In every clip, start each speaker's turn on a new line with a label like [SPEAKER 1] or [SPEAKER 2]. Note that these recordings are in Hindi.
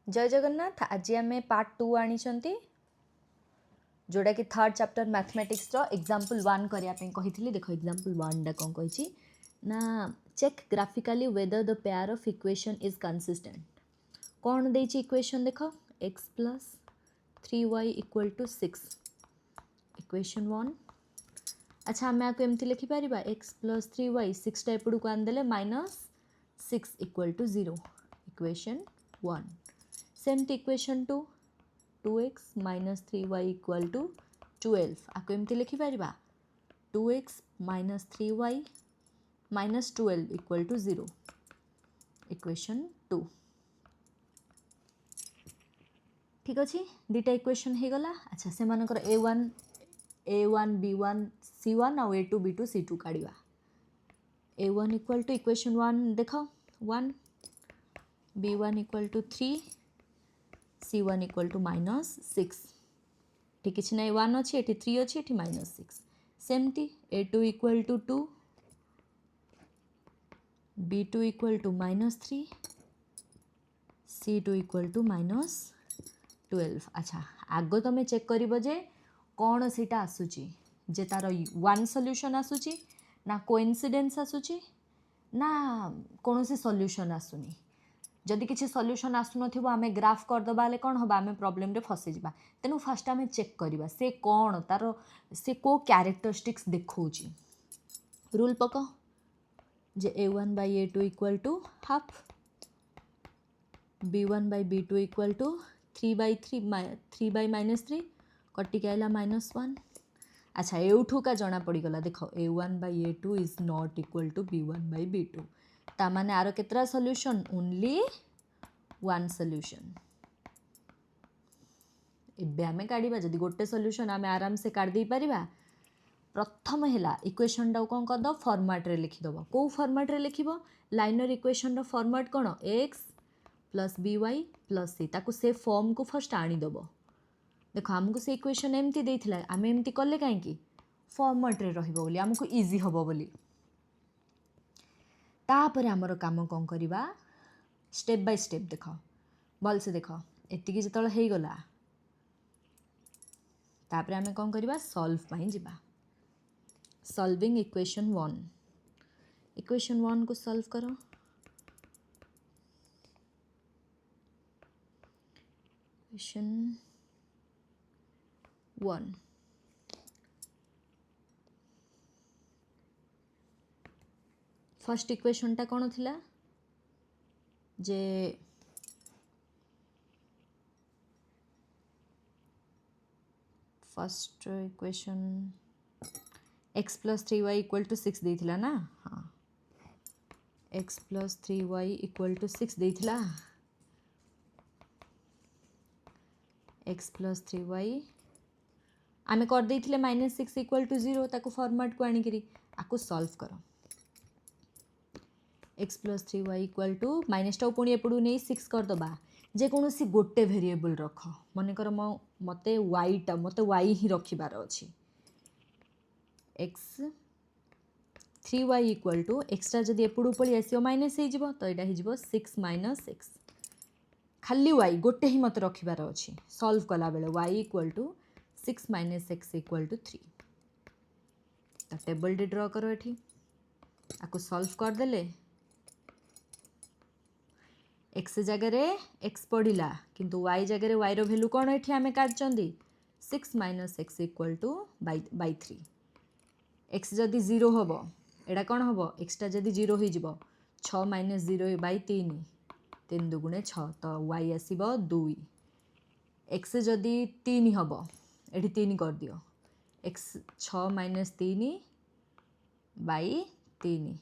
[SPEAKER 1] जय जगन्नाथ। आज आम पार्ट 2 आनी जोड़ा कि थर्ड चैप्टर मैथमेटिक्स एग्जांपल 1 करने कही। देख एग्जांपल 1 टा कौन कही ना check graphically whether the pair of equation is consistent. कौन दे इक्वेशन देख x plus 3y equal to 6 equation 1। अच्छा आम आपको एमती लिखिपर x प्लस 3y 6 टा एपड़ को आनदेले माइनस 6 इक्वल टू 0 इक्वेशन 1। सेमती equation 2 2x minus 3y equal to 12 आपको एमती लिखिपर 2x minus 3y minus 12 equal to 0 equation 2। ठीक अच्छे दुटा इक्वेशन हो गला। अच्छा से मानकर a1 b1 c1 आउ a2 b2 c2 काढ़ा। a1 इक्वल टू इक्वेशन 1 देख 1 b1 equal to 3 c1 equal to minus 6। ठीक किसी ना 1 अच्छी ये 3 अच्छी ये माइनस 6। सेमती a2 equal to 2 b2 equal to minus 3 c2 equal to minus 12। अच्छा आग तुम चेक कर जे कौन सीटा आसूची जे तार वन सॉल्यूशन आसूची ना कोइंसिडेंस आसूची ना कौन सी सॉल्यूशन आसुनी। जदि किसी सॉल्यूशन आसु नथिबो आमे ग्राफ करदे बाले कौन होबा आमे प्रॉब्लम रे फसी जिबा। तेनु फर्स्ट आमे चेक करबा से कौन तार से को कैरेक्टरिस्टिक्स देखौची। रूल पका जे a1 by a2 equal to half b1 by b2 equal to 3 by minus 3 कटिक आइला माइनस 1। अच्छा एठू का जना पड़गला देख a1 by a2 is not equal to b1 by b2 ता माने आरो केतरा सॉल्यूशन ओनली वन सॉल्यूशन। एबे आमे काढ़ीबा जदि गोटे सॉल्यूशन आमे आराम से काढ़ दे परिबा। प्रथम है इक्वेशन टा कौन कर दो फॉर्मेट रे लिखिदब। कौ फॉर्मेट रे लिखिबो लाइनर इक्वेशन रो फॉर्मेट कौन x plus by plus c ताकू से फॉर्म को फर्स्ट आनीदब। देख आमको से इक्वेशन एमती देइथिला आम एमती कले कहीं फॉर्मेट रे रहिबो बोली आमको इजी हबो बोली। तापर आमर काम कौन करवा स्टेप बाय स्टेप देख भल से देख एतिकी जतल हो गला तापर आमे कौन करवा सॉल्व पाई जिबा। सॉल्विंग इक्वेशन 1 इक्वेशन 1 को सॉल्व करो। इक्वेशन 1 फर्स्ट इक्वेशन टा कौन थिला जे first equation x plus 3y equal to 6 देथिला ना। हाँ x plus 3y equal to 6 देथिला। x प्लस 3y आमे कर देथिले माइनस 6 इक्वल टू 0 ताको फॉर्मेट को आनी करी आको सॉल्व करो। x plus 3y equal to minus टा पुणी एपड़ू नहीं 6 कर दबा जे कौन सी गोटे वेरिएबल रख मनकर मते y टा मते y ही रखिबार अछि। x 3y equal to extra जदि एपड़ू पड़ी आसियो माइनस हो जिवो तो एटा हो जिवो 6 माइनस x खाली y गोटे ही मत रखिबार अछि। सॉल्व कला बेले y equal to 6 minus x equal to 3 तो टेबल डी ड्रॉ करो एठी आको सॉल्व कर देले x जगह रे x पड़िला किंतु y जगह रे y रो वैल्यू कौन एठी आमे काटचंदी 6 minus x equal two by 3। x जदि 0 होबो एडा कौन होबो x टा जदि 0 हो जिवो 6 माइनस 0 बाई 3 3 दुगुणे 6 तो y आसीबो 2। x जदि 3 होबो एठी 3 कर दियो x 6 minus 3 by 3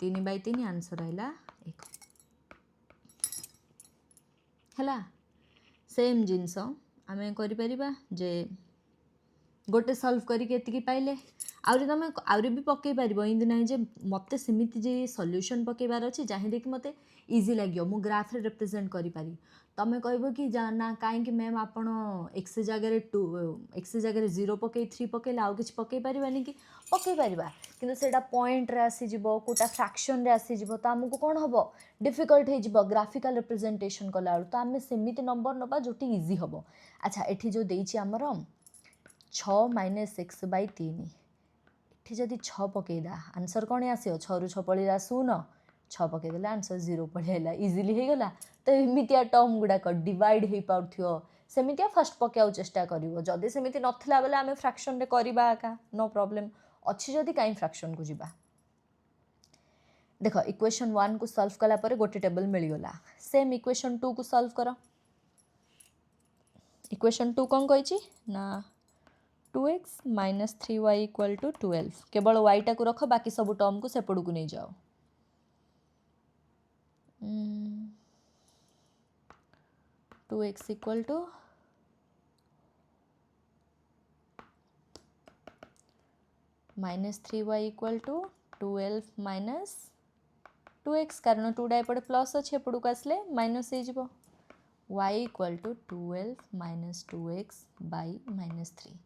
[SPEAKER 1] 3 by 3 answer आइला 1 है। सेम जिनस आमे करि परिबा जे गोटे सॉल्व करके एतिकी पाइले आउरी तुम आउरी भी पकई पार इमती ना जे मत सेमती जे सल्यूशन पकेबार अच्छे जहाँ कि मत इजी लगे मु ग्राफ रिप्रेजेंट करी तुम कह कि ना कहीं मैम आपण एक्स जगह 2 एक्स जगह 0 पकई 3 पकईले आउ कि पकई पारानी कि पकई पार कि से पॉइंट रे आसीज कोटा फ्रैक्शन रे आसीज तो आमको कौन हम डिफिकल्ट हो ग्राफिकल रिप्रेजेंटेशन कला तो आम सेमती नंबर नवा जो इजी हम। अच्छा एठी जो देइछि हमर 6 माइनस एक्स बै 3 एठी जदि 6 पकईदा आंसर कौन आसो 6 रु 6 पड़ा 0 6 पकईदे आंसर 0 पड़ेगा इजिली हो गला। तो एमतीया टर्म गुड़ाक डिवाइड हो पार्थ्यो सेमतिया फास्ट पकाऊ चेष्टा करिवो जदि सेमती नथिला बेले आमे फ्रैक्शन रे करबा का नो प्रॉब्लम अच्छी जदि काई फ्रैक्शन को जिबा। देखो इक्वेशन 1 को सॉल्व कला परे गोटे टेबल मिल गला सेम इक्वेशन 2 को सॉल्व करो। इक्वेशन 2 कौन कही ना 2x minus 3y equal to 12 केवल y टा को रख बाकी सब टर्म को सेपड़ को नहीं जाओ। 2x equal to minus 3y equal to 12 minus 2x कारण 2 डा एपटे प्लस अच्छे एपड़ को आसले माइनस हो y equal to 12 minus 2x by minus 3।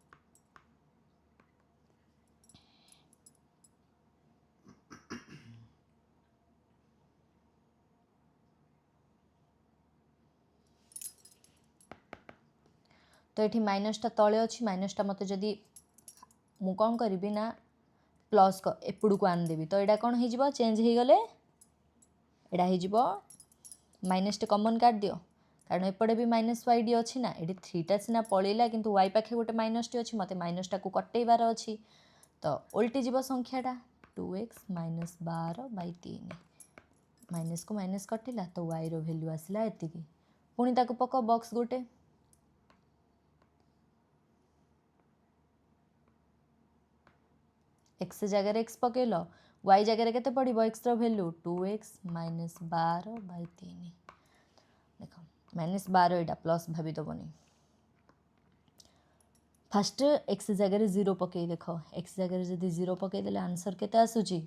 [SPEAKER 1] तो ये माइनसटा तले अच्छी माइनसटा मत जदि मु कौन करी ना प्लस एपड़ को आनदेवी तो यहाँ कौन हो चेंज हो गले यहाँ हो माइनस टे कमन काट दियो कारण एपटे भी माइनस वाई डी अच्छी ना ये 3टा सीना पलैला किंतु वाई पाखे गोटे माइनस टी अच्छी मत माइनसटा को कटेबार अच्छी तो उल्टी जीव संख्याटा 2x माइनस 12 बाई 3 माइनस को माइनस कटिला तो वाई रो वैल्यू आसला एतिकी पुणी ताको पक बॉक्स गोटे एक्स जगह एक्स पकेल वाई जगह केते पड़ो x value 2x minus 12 by 3 देख माइनस 12 यहाँ प्लस भाभी दबनी फास्ट एक्स जगह 0 पकई देख एक्स जगह जब 0 पकईदे आंसर केते आसूची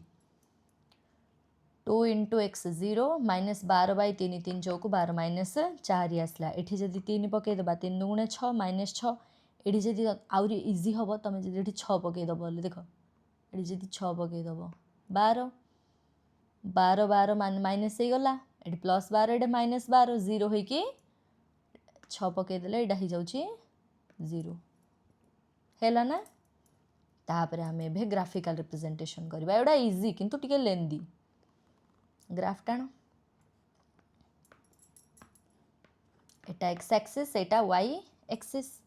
[SPEAKER 1] 2 into x 0 minus 12 by 3 3 Chowk 12 minus 4 आसला ये जब 3 पकईदे 3 दुगुणे 6 माइनस 6 ये जब आहरी इजी हम तुम जब 6 पकईदब देख ये जब 6 पकईदब 12 12 12 माइनस हो गला ये प्लस 12 ये माइनस 12 0 हो 6 पकईदे यहाँ हो जाऊँगी 0 है ना। तापर आम ए ग्राफिकल रिप्रेजेंटेशन करवा एटा इजी किंतु टिके लेंदी ग्राफ टाण एटा x axis iota y axis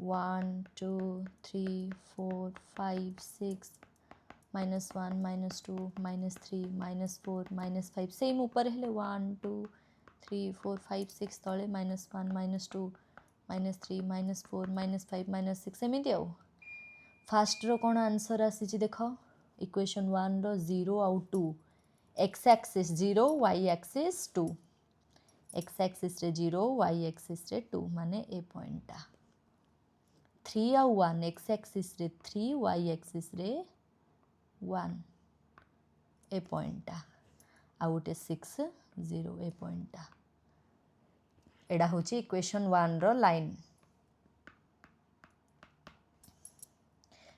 [SPEAKER 1] 1 2 3 4 5 6 -1 -2 -3 -4 -5 same ऊपर हेले 1 2 3 4 5 6 तले -1 -2 -3 -4 -5 -6 एमती आउ फास्ट रो कौन आंसर आसी देख इक्वेशन 1 रो 0 आउ 2 x axis 0 y axis 2 x axis रे 0 वाई एक्सिस रे 2 माने ए पॉइंटा 3 आउ 1 एक्स एक्सिस रे 3 वाई एक्सिस रे 1 ए पॉइंटा आउ गोटे 6 0 ए पॉइंटा एडा होची इक्वेशन 1 रो लाइन।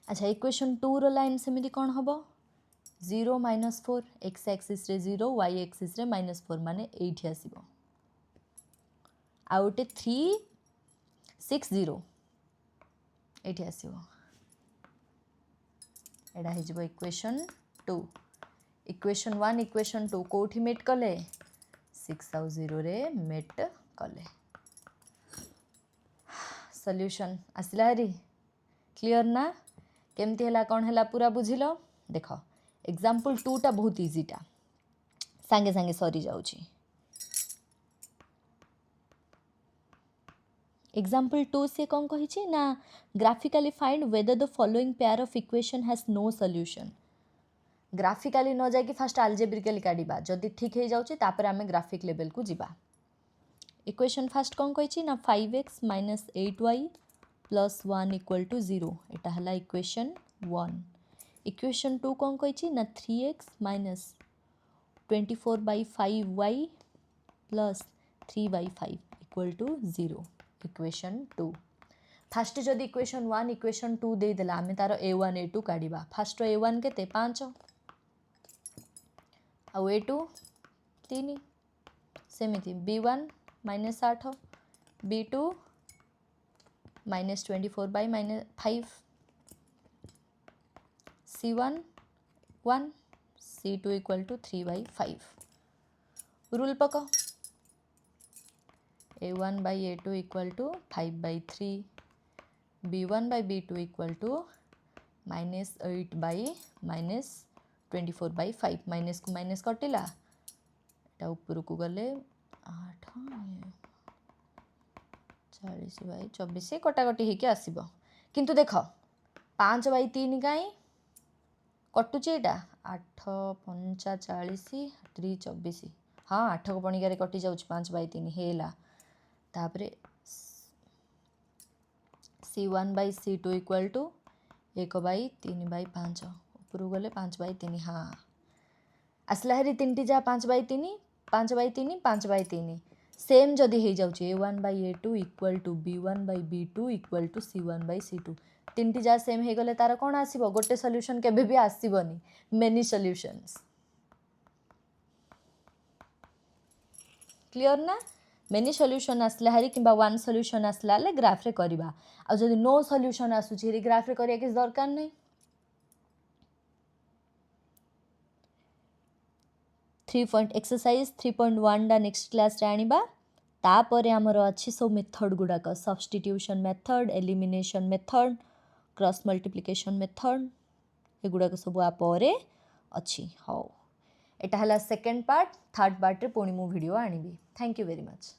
[SPEAKER 1] अच्छा इक्वेशन 2 रो लाइन सेमिति कौन हम 0 -4 एक्स एक्सिस रे 0 वाई एक्सिस रे -4 माने एठी आसीबो आउटे 3 6 0 एठी आसीबो एडा हे जिवो इक्वेशन 2 इक्वेशन 1 इक्वेशन 2 कोठी मेट कले 6 आउ 0 रे मेट कले सॉल्यूशन आसिला हरी क्लियर ना केमती है कौन है पूरा बुझिल देख एग्जाम्पल 2 टा बहुत इजीटा सांगे सांगे सरी जाउची एग्जाम्पल 2 से कौन कही ना graphically find whether the following pair of equation has no solution graphically न जाकि फास्ट आलजेब्रिकली काढ़ा जदि ठीक हो जाउची तापर आमे ग्राफिक लेवल को जिबा इक्वेशन फास्ट कौन कही ना 5x - 8y plus 1 equal to 0 एटा हला इक्वेशन 1 इक्वेशन 2 कौन कही ना 3x minus 24/5y plus 3/5 equal to 0 equation 2 first जदि इक्वेशन 1 इक्वेशन 2 दे देला आमे तार a1 a2 काढिबा फास्ट a1 केते 5 आ a2 3 सेमिति b1 minus 8 b2 minus 24/5 c1 1 c2 equal to 3/5 rule पकाओ a1 by a2 equal to 5/3 b1 by b2 equal to minus 8 by minus 24/5 minus को माइनस कटिला एटा ऊपर को गले 8 40/24 कटाकटी होकर आसब किंतु देख 5/3 कहीं कटुचे यहाँ 8 5 40 3 24 हाँ 8 को पणिकार कटि जाऊँ 5/3 है तापर c1 by c2 equal to 1/3/5 ऊपर गले 5/3 हाँ आसला हरी 3 जा 5/3 5/3 5/3 सेम जदि हो जाऊँ a1 by a2 equal to b1 by b2 equal to c1 by c2 तीन जा सेम हो गले तार कौन आसब गोटे सॉल्यूशन केबे भी आसबनी मेनी सॉल्यूशंस क्लियर ना मेनी सॉल्यूशन आसला हारी कि वन सॉल्यूशन आसला ले ग्राफ रे करबा आ जदि नो सॉल्यूशन आसुची हारी ग्राफ रे करिया किस दरकार नहीं 3 एक्सरसाइज 3.1 डा नेक्स्ट क्लास रे आनिबा तापर आमर अच्छी सब मेथड गुड़ाक substitution method elimination method cross multiplication method एगुड़ाक सब आपर अच्छी हाँ एटा हला सेकेंड पार्ट थर्ड पार्ट रे पुणी मु वीडियो आनिबी थैंक यू वेरी मच।